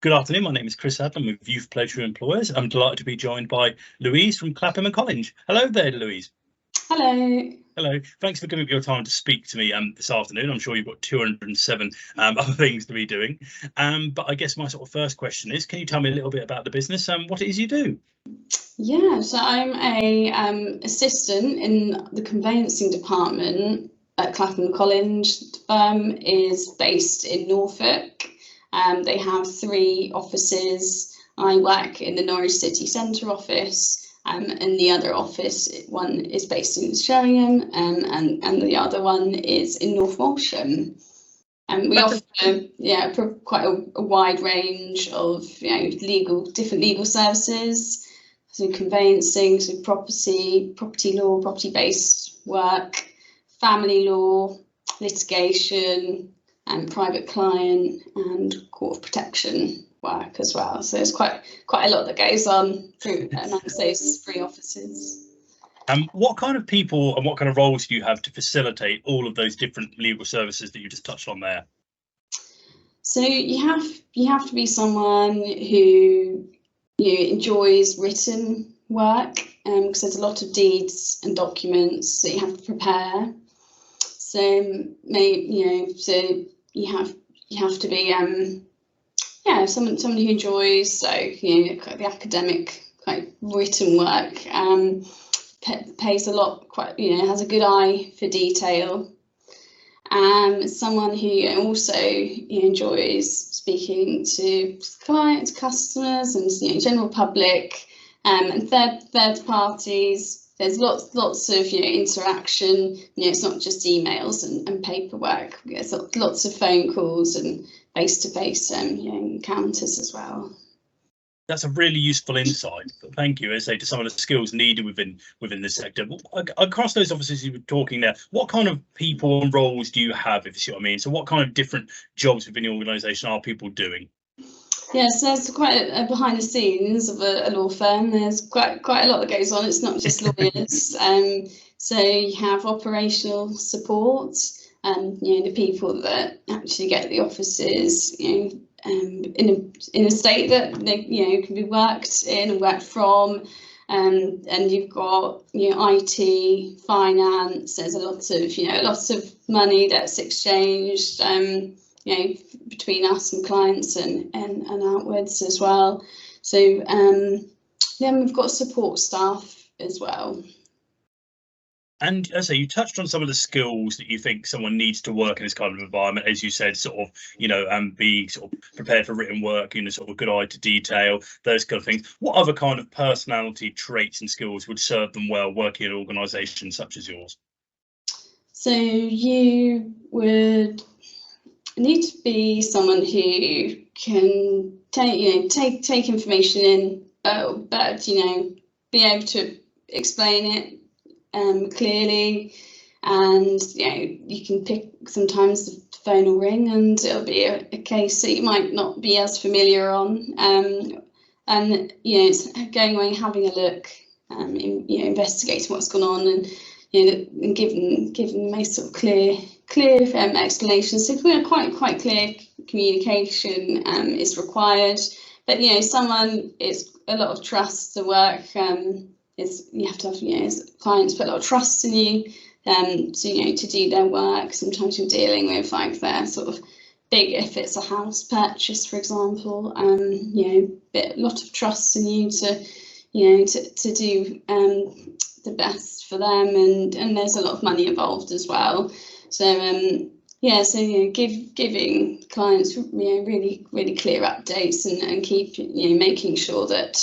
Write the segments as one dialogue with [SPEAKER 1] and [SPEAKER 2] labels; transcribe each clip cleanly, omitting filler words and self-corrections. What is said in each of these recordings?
[SPEAKER 1] Good afternoon. My name is Chris Adlam with Youth Pleasure Employers. I'm delighted to be joined by Louise from Clapham and Collinge. Hello there, Louise.
[SPEAKER 2] Hello.
[SPEAKER 1] Hello. Thanks for giving me your time to speak to me this afternoon. I'm sure you've got 207 other things to be doing. But I guess my sort of first question is, can you tell me a little bit about the business and what it is you do?
[SPEAKER 2] Yeah, so I'm a assistant in the conveyancing department at Clapham and Collinge. The firm is based in Norfolk. They have 3 offices. I work in the Norwich City Centre office, and the other office, one is based in Sheringham, and the other one is in North Walsham. And we offer quite a wide range of different legal services, so conveyancing, so property law, property-based work, family law, litigation, and private client and court of protection work as well. So there's quite a lot that goes on amongst those 3 offices.
[SPEAKER 1] What kind of people and what kind of roles do you have to facilitate all of those different legal services that you just touched on there?
[SPEAKER 2] So you have to be someone who enjoys written work, because there's a lot of deeds and documents that you have to prepare. So so you have to be someone who enjoys the academic written work, pays a lot, has a good eye for detail. Someone who also enjoys speaking to clients, customers, and general public, and third parties. There's lots of interaction. It's not just emails and paperwork. There's lots of phone calls and face-to-face encounters as well.
[SPEAKER 1] That's a really useful insight. Thank you. As I say, to some of the skills needed within this sector. Across those offices you were talking there, what kind of people and roles do you have, if you see what I mean? So what kind of different jobs within the organisation are people doing?
[SPEAKER 2] Yes, there's quite a behind the scenes of a law firm. There's quite a lot that goes on. It's not just lawyers. So you have operational support, and the people that actually get the offices, in a state that they can be worked in and worked from. And you've got IT, finance. There's a lot of money that's exchanged. Between us and clients and outwards as well. So then we've got support staff as well.
[SPEAKER 1] And as I say, you touched on some of the skills that you think someone needs to work in this kind of environment, as you said, sort of, be sort of prepared for written work, sort of a good eye to detail, those kind of things. What other kind of personality traits and skills would serve them well working in an organisation such as yours?
[SPEAKER 2] So you would need to be someone who can take information in, but be able to explain it clearly, and you can pick. Sometimes the phone will ring and it'll be a case that you might not be as familiar on, and it's going away, having a look, investigating what's gone on, and giving the most sort of clear explanations. So quite clear communication is required. But someone, it's a lot of trust to work. You have to have clients put a lot of trust in you, to do their work. Sometimes you're dealing with their sort of big, if it's a house purchase, for example, a lot of trust in you to do the best for them, and there's a lot of money involved as well. So giving clients really clear updates, and keep making sure that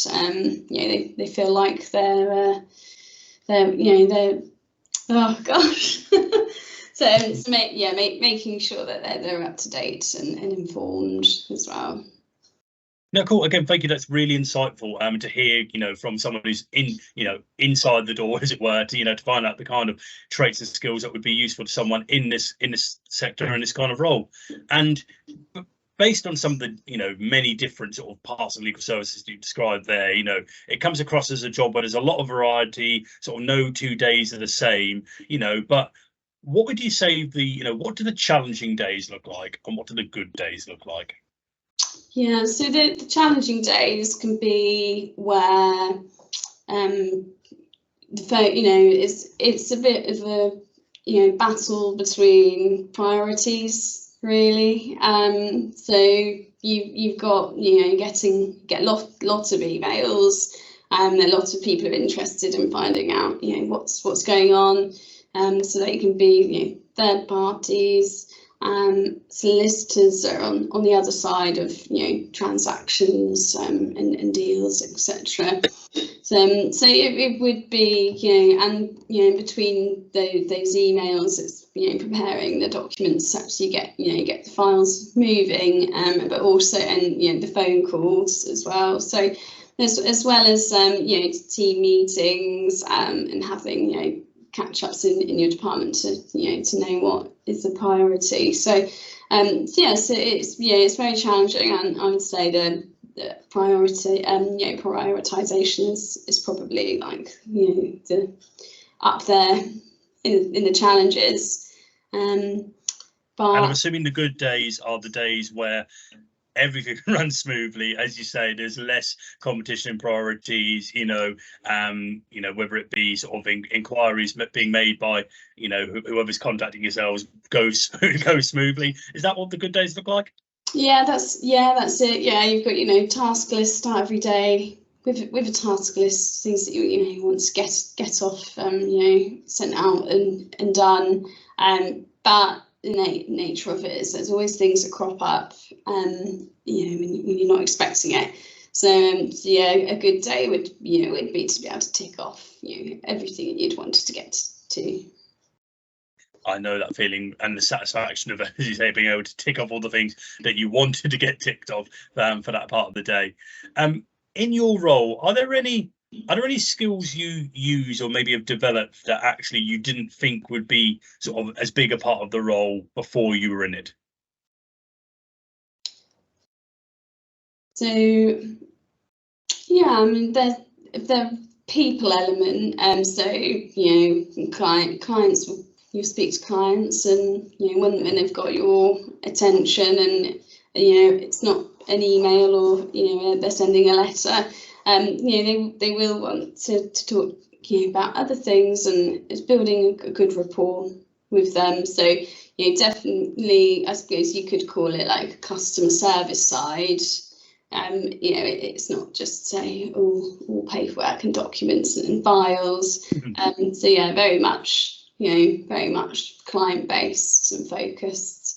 [SPEAKER 2] they feel like they're oh gosh. So making sure that they're up to date and informed as well.
[SPEAKER 1] No, cool. Again, thank you. That's really insightful to hear, from someone who's inside the door, as it were, to find out the kind of traits and skills that would be useful to someone in this sector and this kind of role. And based on some of the many different sort of parts of legal services you described there, it comes across as a job where there's a lot of variety, sort of no 2 days are the same, but what would you say what do the challenging days look like, and what do the good days look like?
[SPEAKER 2] Yeah, so the challenging days can be where it's a bit of a battle between priorities, really. So you've got get lots of emails, and a lot of people are interested in finding out what's going on. So they can be third parties. Solicitors are on the other side of transactions and deals, etc. So it would be and between those emails, it's preparing the documents so you get the files moving, but also and the phone calls as well. So as well as team meetings and having catch-ups in your department to know what is the priority. So so it's very challenging, and I would say the priority prioritization is probably like the up there in the challenges. But
[SPEAKER 1] And I'm assuming the good days are the days where everything runs smoothly. As you say, there's less competition and priorities, whether it be sort of inquiries being made by whoever's contacting yourselves goes smoothly. Is that what the good days look like?
[SPEAKER 2] Yeah, that's it. Yeah, you've got task list start every day with a task list, things that you want to get off sent out and done. But the nature of it is there's always things that crop up when you're not expecting it. So a good day would be to be able to tick off everything you'd wanted to get to.
[SPEAKER 1] I know that feeling and the satisfaction of, as you say, being able to tick off all the things that you wanted to get ticked off for that part of the day. In your role, are there any skills you use or maybe have developed that actually you didn't think would be sort of as big a part of the role before you were in it?
[SPEAKER 2] So yeah, I mean the people element. So clients. You speak to clients, and when they've got your attention, and it's not an email or they're sending a letter. They will want to talk about other things, and it's building a good rapport with them. So definitely, I suppose you could call it like customer service side. It's not just say all paperwork and documents and files. So yeah, very much client-based and focused.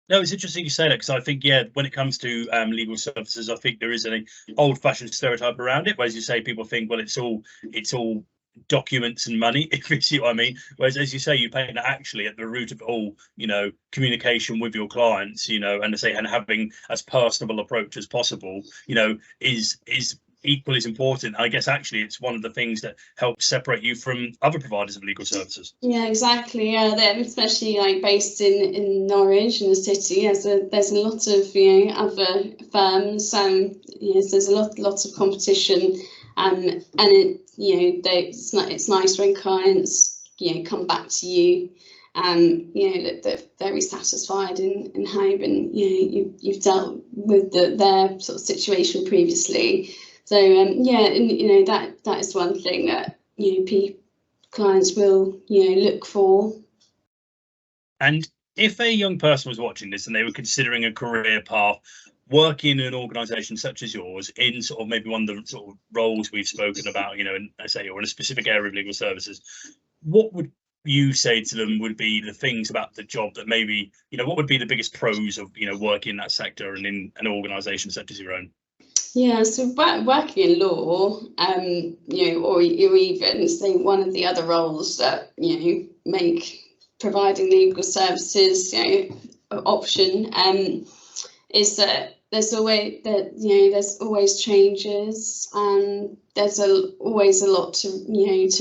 [SPEAKER 1] No, it's interesting you say that, because I think, when it comes to legal services, I think there is an old-fashioned stereotype around it, where, as you say, people think, well, it's all documents and money, if you see what I mean. Whereas, as you say, you paint that actually at the root of all, communication with your clients, and having as personable approach as possible, is equally as important. I guess actually it's one of the things that helps separate you from other providers of legal services.
[SPEAKER 2] Yeah, exactly. Yeah, they're especially like based in Norwich in the city. There's a lot of other firms, so there's a lot of competition, and it's nice when clients come back to you, that they're very satisfied and how you've dealt with their sort of situation previously. So that is one thing that clients will look for.
[SPEAKER 1] And if a young person was watching this and they were considering a career path, working in an organisation such as yours, in sort of maybe one of the sort of roles we've spoken about, and I say, or in a specific area of legal services, what would you say to them would be the things about the job that maybe, what would be the biggest pros of, working in that sector and in an organisation such as your own?
[SPEAKER 2] Yeah, so working in law, or even say one of the other roles that make providing legal services option, is that there's always changes, and there's always a lot to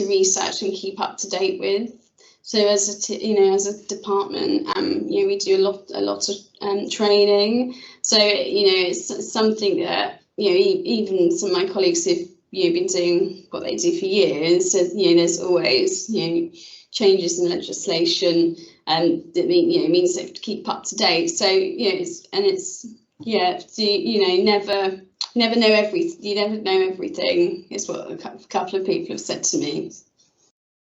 [SPEAKER 2] research and keep up to date with. So as a department, we do a lot of training. So it's something that even some of my colleagues who've been doing what they do for years. So there's always changes in legislation, that means they have to keep up to date. So it's never know everything. You never know everything, is what a couple of people have said to me.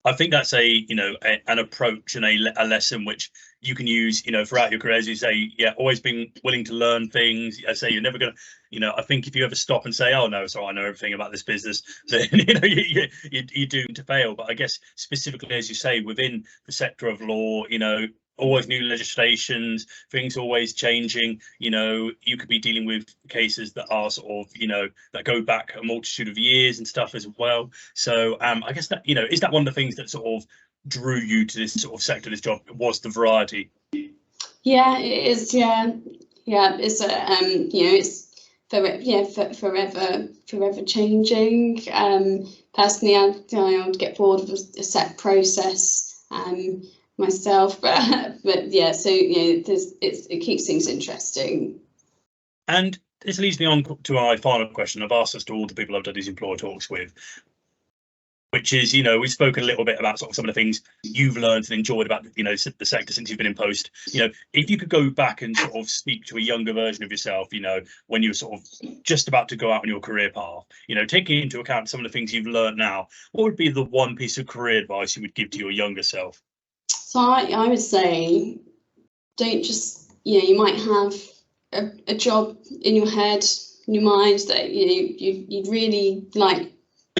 [SPEAKER 1] I think that's an approach and a lesson which you can use, throughout your career. As you say, always being willing to learn things. I say you're never going to, I think if you ever stop and say, oh no, so I know everything about this business, then you're doomed to fail. But I guess specifically, as you say, within the sector of law, always new legislations, things always changing. You could be dealing with cases that are sort of, that go back a multitude of years and stuff as well. So I guess that, is that one of the things that sort of drew you to this sort of sector, this job, was the variety?
[SPEAKER 2] Yeah, it is. Yeah, it's it's forever changing. Personally, I would get bored of a set process myself, but yeah, so it keeps things interesting.
[SPEAKER 1] And this leads me on to my final question. I've asked this to all the people I've done these employer talks with, which is, we've spoken a little bit about sort of some of the things you've learned and enjoyed about, the sector since you've been in post. If you could go back and sort of speak to a younger version of yourself, when you were sort of just about to go out on your career path, taking into account some of the things you've learned now, what would be the one piece of career advice you would give to your younger self?
[SPEAKER 2] So I would say, don't just, you might have a job in your head, in your mind, that you'd really like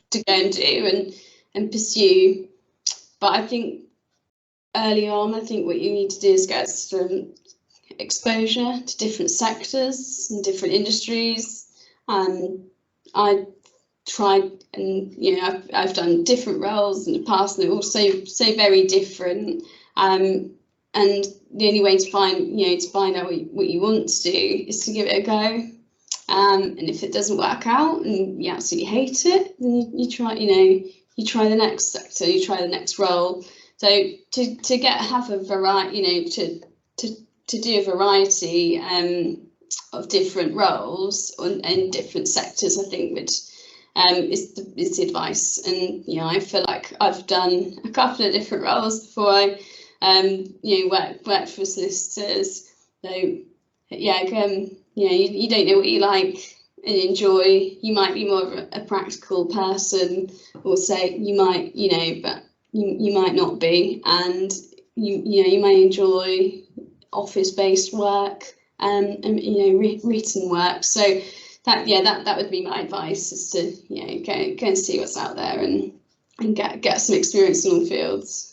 [SPEAKER 2] to go and do and pursue. But I think early on, what you need to do is get some exposure to different sectors and different industries. I tried, and I've done different roles in the past, and they're all so very different. And the only way to find out what you want to do is to give it a go. And if it doesn't work out and you absolutely hate it, then you try the next sector, you try the next role. So to have a variety, to do a variety of different roles and different sectors, I think is the advice. And I feel like I've done a couple of different roles before I worked for solicitors. So you don't know what you like and enjoy. You might be more of a practical person, or say you might, but you might not be, and you may enjoy office-based work and written work. So that would be my advice, is to go and see what's out there and get some experience in all fields.